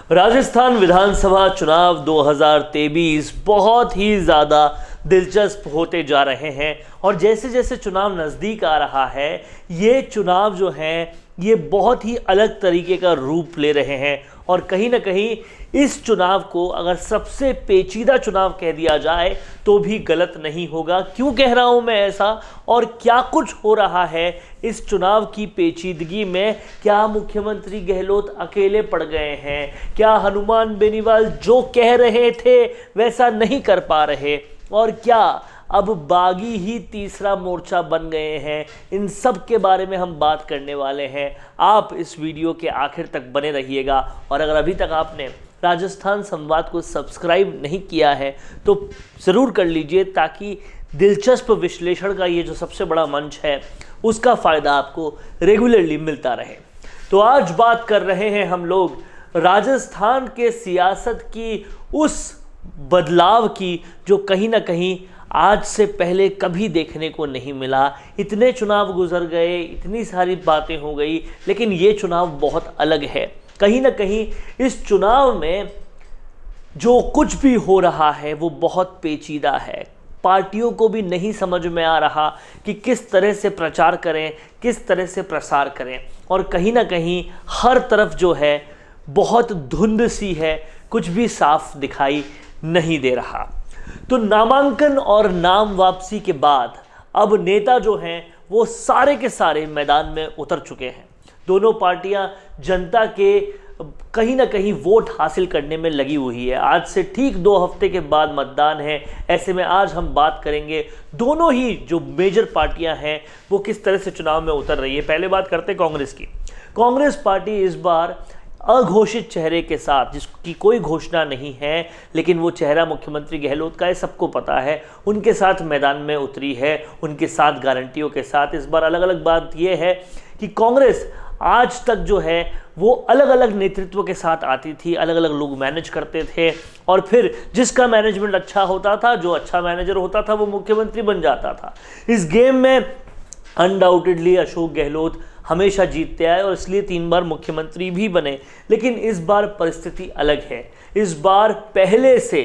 राजस्थान विधानसभा चुनाव 2023 बहुत ही ज़्यादा दिलचस्प होते जा रहे हैं और जैसे जैसे चुनाव नज़दीक आ रहा है ये चुनाव जो हैं ये बहुत ही अलग तरीके का रूप ले रहे हैं और कहीं ना कहीं इस चुनाव को अगर सबसे पेचीदा चुनाव कह दिया जाए तो भी गलत नहीं होगा। क्यों कह रहा हूं मैं ऐसा और क्या कुछ हो रहा है इस चुनाव की पेचीदगी में? क्या मुख्यमंत्री गहलोत अकेले पड़ गए हैं? क्या हनुमान बेनीवाल जो कह रहे थे वैसा नहीं कर पा रहे? और क्या अब बागी ही तीसरा मोर्चा बन गए हैं? इन सब के बारे में हम बात करने वाले हैं। आप इस वीडियो के आखिर तक बने रहिएगा और अगर अभी तक आपने राजस्थान संवाद को सब्सक्राइब नहीं किया है तो ज़रूर कर लीजिए ताकि दिलचस्प विश्लेषण का ये जो सबसे बड़ा मंच है उसका फ़ायदा आपको रेगुलरली मिलता रहे। तो आज बात कर रहे हैं हम लोग राजस्थान के सियासत की उस बदलाव की जो कहीं ना कहीं आज से पहले कभी देखने को नहीं मिला। इतने चुनाव गुजर गए, इतनी सारी बातें हो गई, लेकिन ये चुनाव बहुत अलग है। कहीं ना कहीं इस चुनाव में जो कुछ भी हो रहा है वो बहुत पेचीदा है। पार्टियों को भी नहीं समझ में आ रहा कि किस तरह से प्रचार करें, किस तरह से प्रसार करें और कहीं ना कहीं हर तरफ जो है बहुत धुंध सी है, कुछ भी साफ दिखाई नहीं दे रहा। तो नामांकन और नाम वापसी के बाद अब नेता जो हैं वो सारे के सारे मैदान में उतर चुके हैं। दोनों पार्टियां जनता के कहीं ना कहीं वोट हासिल करने में लगी हुई है। आज से ठीक 2 हफ्ते के बाद मतदान है। ऐसे में आज हम बात करेंगे दोनों ही जो मेजर पार्टियां हैं वो किस तरह से चुनाव में उतर रही है। पहले बात करते हैं कांग्रेस की। कांग्रेस पार्टी इस बार अघोषित चेहरे के साथ, जिसकी कोई घोषणा नहीं है लेकिन वो चेहरा मुख्यमंत्री गहलोत का है, सबको पता है, उनके साथ मैदान में उतरी है, उनके साथ गारंटियों के साथ। इस बार अलग अलग बात यह है कि कांग्रेस आज तक जो है वो अलग अलग नेतृत्व के साथ आती थी, अलग अलग लोग मैनेज करते थे और फिर जिसका मैनेजमेंट अच्छा होता था, जो अच्छा मैनेजर होता था वो मुख्यमंत्री बन जाता था। इस गेम में अनडाउटेडली अशोक गहलोत हमेशा जीतते आए और इसलिए 3 बार मुख्यमंत्री भी बने। लेकिन इस बार परिस्थिति अलग है। इस बार पहले से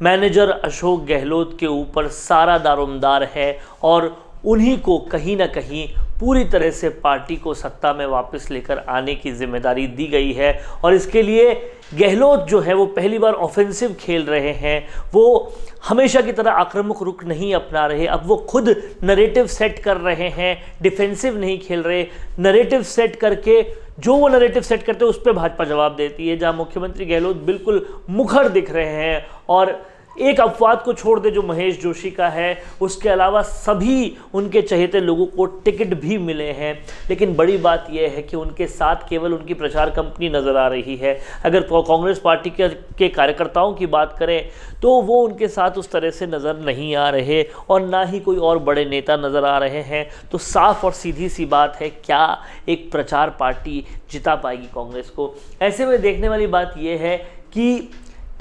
मैनेजर अशोक गहलोत के ऊपर सारा दारोमदार है और उन्हीं को कहीं ना कहीं पूरी तरह से पार्टी को सत्ता में वापस लेकर आने की जिम्मेदारी दी गई है और इसके लिए गहलोत जो है वो पहली बार ऑफेंसिव खेल रहे हैं। वो हमेशा की तरह आक्रामक रुख नहीं अपना रहे, अब वो खुद नरेटिव सेट कर रहे हैं, डिफेंसिव नहीं खेल रहे। नरेटिव सेट करके जो वो नरेटिव सेट करते हैं उस पर भाजपा जवाब देती है। जहां मुख्यमंत्री गहलोत बिल्कुल मुखर दिख रहे हैं और एक अपवाद को छोड़ दे जो महेश जोशी का है, उसके अलावा सभी उनके चहेते लोगों को टिकट भी मिले हैं। लेकिन बड़ी बात यह है कि उनके साथ केवल उनकी प्रचार कंपनी नज़र आ रही है। अगर कांग्रेस पार्टी के कार्यकर्ताओं की बात करें तो वो उनके साथ उस तरह से नज़र नहीं आ रहे और ना ही कोई और बड़े नेता नज़र आ रहे हैं। तो साफ और सीधी सी बात है, क्या एक प्रचार पार्टी जिता पाएगी कांग्रेस को? ऐसे में देखने वाली बात यह है कि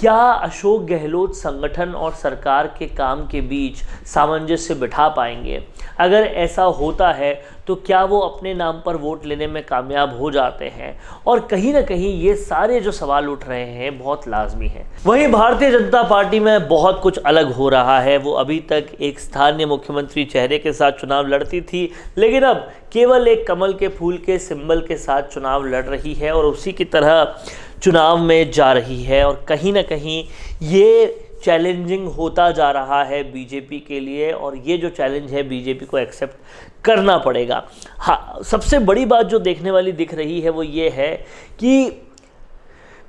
क्या अशोक गहलोत संगठन और सरकार के काम के बीच सामंजस्य बिठा पाएंगे? अगर ऐसा होता है तो क्या वो अपने नाम पर वोट लेने में कामयाब हो जाते हैं? और कहीं ना कहीं ये सारे जो सवाल उठ रहे हैं बहुत लाजमी हैं। वहीं भारतीय जनता पार्टी में बहुत कुछ अलग हो रहा है। वो अभी तक एक स्थानीय मुख्यमंत्री चेहरे के साथ चुनाव लड़ती थी, लेकिन अब केवल एक कमल के फूल के सिंबल के साथ चुनाव लड़ रही है और उसी की तरह चुनाव में जा रही है और कहीं ना कहीं ये चैलेंजिंग होता जा रहा है बीजेपी के लिए और ये जो चैलेंज है बीजेपी को एक्सेप्ट करना पड़ेगा। हाँ, सबसे बड़ी बात जो देखने वाली दिख रही है वो ये है कि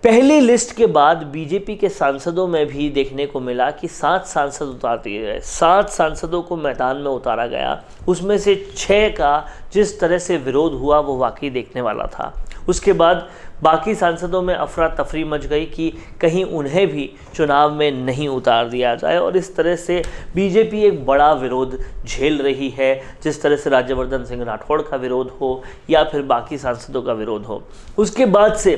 पहली लिस्ट के बाद बीजेपी के सांसदों में भी देखने को मिला कि 7 सांसद उतार दिए गए। 7 सांसदों को मैदान में उतारा गया, उसमें से 6 का जिस तरह से विरोध हुआ वो वाकई देखने वाला था। उसके बाद बाकी सांसदों में अफरा तफरी मच गई कि कहीं उन्हें भी चुनाव में नहीं उतार दिया जाए और इस तरह से बीजेपी एक बड़ा विरोध झेल रही है। जिस तरह से राज्यवर्धन सिंह राठौड़ का विरोध हो या फिर बाकी सांसदों का विरोध हो, उसके बाद से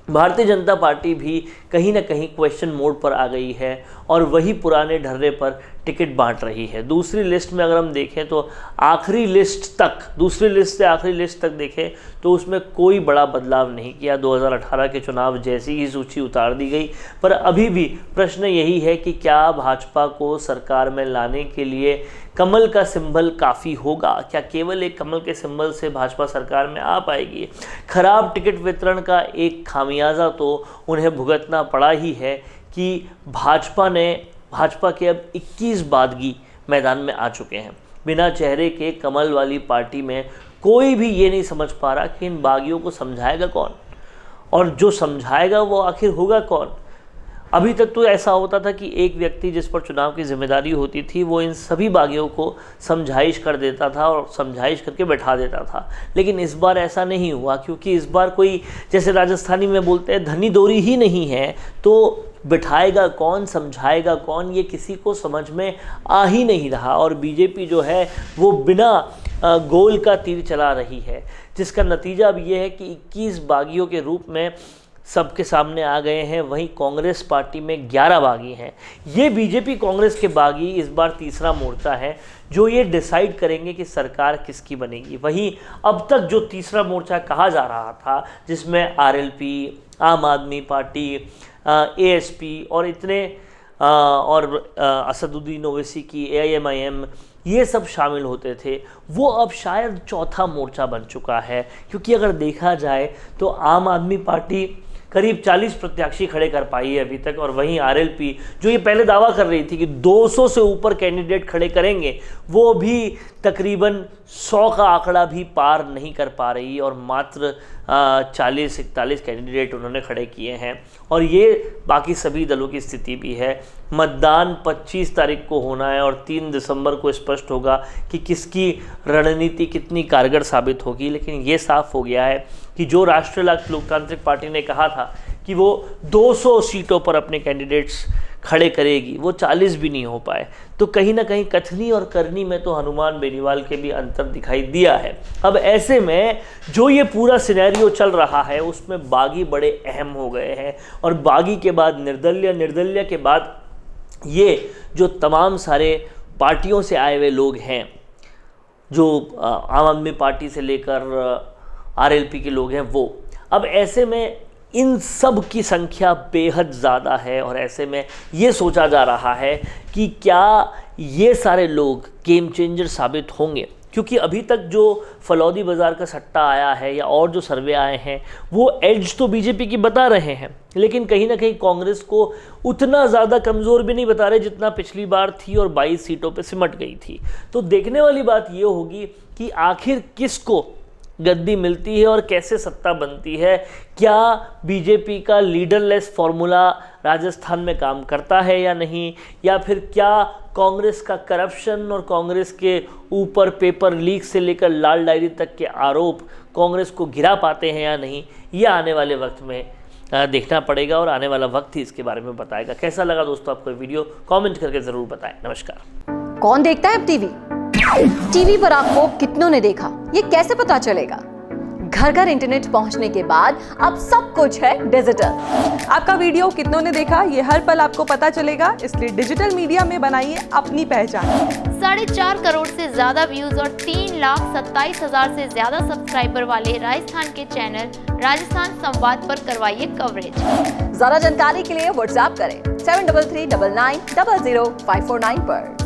भारतीय जनता पार्टी भी कहीं ना कहीं क्वेश्चन मोड पर आ गई है और वही पुराने ढर्रे पर टिकट बांट रही है। दूसरी लिस्ट में अगर हम देखें तो आखिरी लिस्ट तक, दूसरी लिस्ट से आखिरी लिस्ट तक देखें तो उसमें कोई बड़ा बदलाव नहीं किया। 2018 के चुनाव जैसी ही सूची उतार दी गई। पर अभी भी प्रश्न यही है कि क्या भाजपा को सरकार में लाने के लिए कमल का सिंबल काफ़ी होगा? क्या केवल एक कमल के सिंबल से भाजपा सरकार में आ पाएगी? खराब टिकट वितरण का एक खामियाजा तो उन्हें भुगतना पड़ा ही है कि भाजपा के अब 21 बागी मैदान में आ चुके हैं। बिना चेहरे के कमल वाली पार्टी में कोई भी ये नहीं समझ पा रहा कि इन बागियों को समझाएगा कौन, और जो समझाएगा वो आखिर होगा कौन। अभी तक तो ऐसा होता था कि एक व्यक्ति जिस पर चुनाव की जिम्मेदारी होती थी वो इन सभी बागियों को समझाइश कर देता था और समझाइश करके बैठा देता था। लेकिन इस बार ऐसा नहीं हुआ, क्योंकि इस बार कोई, जैसे राजस्थानी में बोलते हैं, धनी दोरी ही नहीं है। तो बिठाएगा कौन, समझाएगा कौन, ये किसी को समझ में आ ही नहीं रहा। और बीजेपी जो है वो बिना गोल का तीर चला रही है, जिसका नतीजा अब ये है कि 21 बागियों के रूप में सबके सामने आ गए हैं। वहीं कांग्रेस पार्टी में 11 बागी हैं। ये बीजेपी कांग्रेस के बागी इस बार तीसरा मोर्चा है जो ये डिसाइड करेंगे कि सरकार किसकी बनेगी। वहीं अब तक जो तीसरा मोर्चा कहा जा रहा था, जिसमें आरएलपी, आम आदमी पार्टी, एएसपी और असदुद्दीन ओवैसी की एआईएमआईएम, ये सब शामिल होते थे, वो अब शायद चौथा मोर्चा बन चुका है। क्योंकि अगर देखा जाए तो आम आदमी पार्टी करीब 40 प्रत्याशी खड़े कर पाई है अभी तक, और वहीं आरएलपी जो ये पहले दावा कर रही थी कि 200 से ऊपर कैंडिडेट खड़े करेंगे, वो भी तकरीबन 100 का आंकड़ा भी पार नहीं कर पा रही, और मात्र 40-41 कैंडिडेट उन्होंने खड़े किए हैं। और ये बाकी सभी दलों की स्थिति भी है। मतदान 25 तारीख को होना है और 3 दिसंबर को स्पष्ट होगा कि किसकी रणनीति कितनी कारगर साबित होगी। लेकिन ये साफ हो गया है कि जो राष्ट्रीय लोकतांत्रिक पार्टी ने कहा था कि वो 200 सीटों पर अपने कैंडिडेट्स खड़े करेगी, वो 40 भी नहीं हो पाए। तो कहीं ना कहीं कथनी और करनी में तो हनुमान बेनीवाल के भी अंतर दिखाई दिया है। अब ऐसे में जो ये पूरा सिनेरियो चल रहा है उसमें बागी बड़े अहम हो गए हैं, और बागी के बाद निर्दलीय, निर्दलीय के बाद ये जो तमाम सारे पार्टियों से आए हुए लोग हैं, जो आम आदमी पार्टी से लेकर आरएलपी के लोग हैं, वो अब ऐसे में इन सब की संख्या बेहद ज़्यादा है। और ऐसे में ये सोचा जा रहा है कि क्या ये सारे लोग गेम चेंजर साबित होंगे, क्योंकि अभी तक जो फलौदी बाज़ार का सट्टा आया है या और जो सर्वे आए हैं वो एड्ज तो बीजेपी की बता रहे हैं, लेकिन कहीं ना कहीं कांग्रेस को उतना ज़्यादा कमज़ोर भी नहीं बता रहे जितना पिछली बार थी और 22 सीटों पे सिमट गई थी। तो देखने वाली बात ये होगी कि आखिर किसको गद्दी मिलती है और कैसे सत्ता बनती है। क्या बीजेपी का लीडरलेस फॉर्मूला राजस्थान में काम करता है या नहीं, या फिर क्या कांग्रेस का करप्शन और कांग्रेस के ऊपर पेपर लीक से लेकर लाल डायरी तक के आरोप कांग्रेस को गिरा पाते हैं या नहीं, ये आने वाले वक्त में देखना पड़ेगा, और आने वाला वक्त ही इसके बारे में बताएगा। कैसा लगा दोस्तों आपको वीडियो, कमेंट करके ज़रूर बताएं। नमस्कार। कौन देखता है अब टीवी पर आपको कितनों ने देखा, ये कैसे पता चलेगा? घर घर इंटरनेट पहुंचने के बाद अब सब कुछ है डिजिटल। आपका वीडियो कितनों ने देखा ये हर पल आपको पता चलेगा, इसलिए डिजिटल मीडिया में बनाइए अपनी पहचान। 4.5 करोड़ से ज्यादा व्यूज और 3,27,000 से ज्यादा सब्सक्राइबर वाले राजस्थान के चैनल राजस्थान संवाद पर करवाइए कवरेज। ज्यादा जानकारी के लिए व्हाट्सएप करें 7339900549 पर।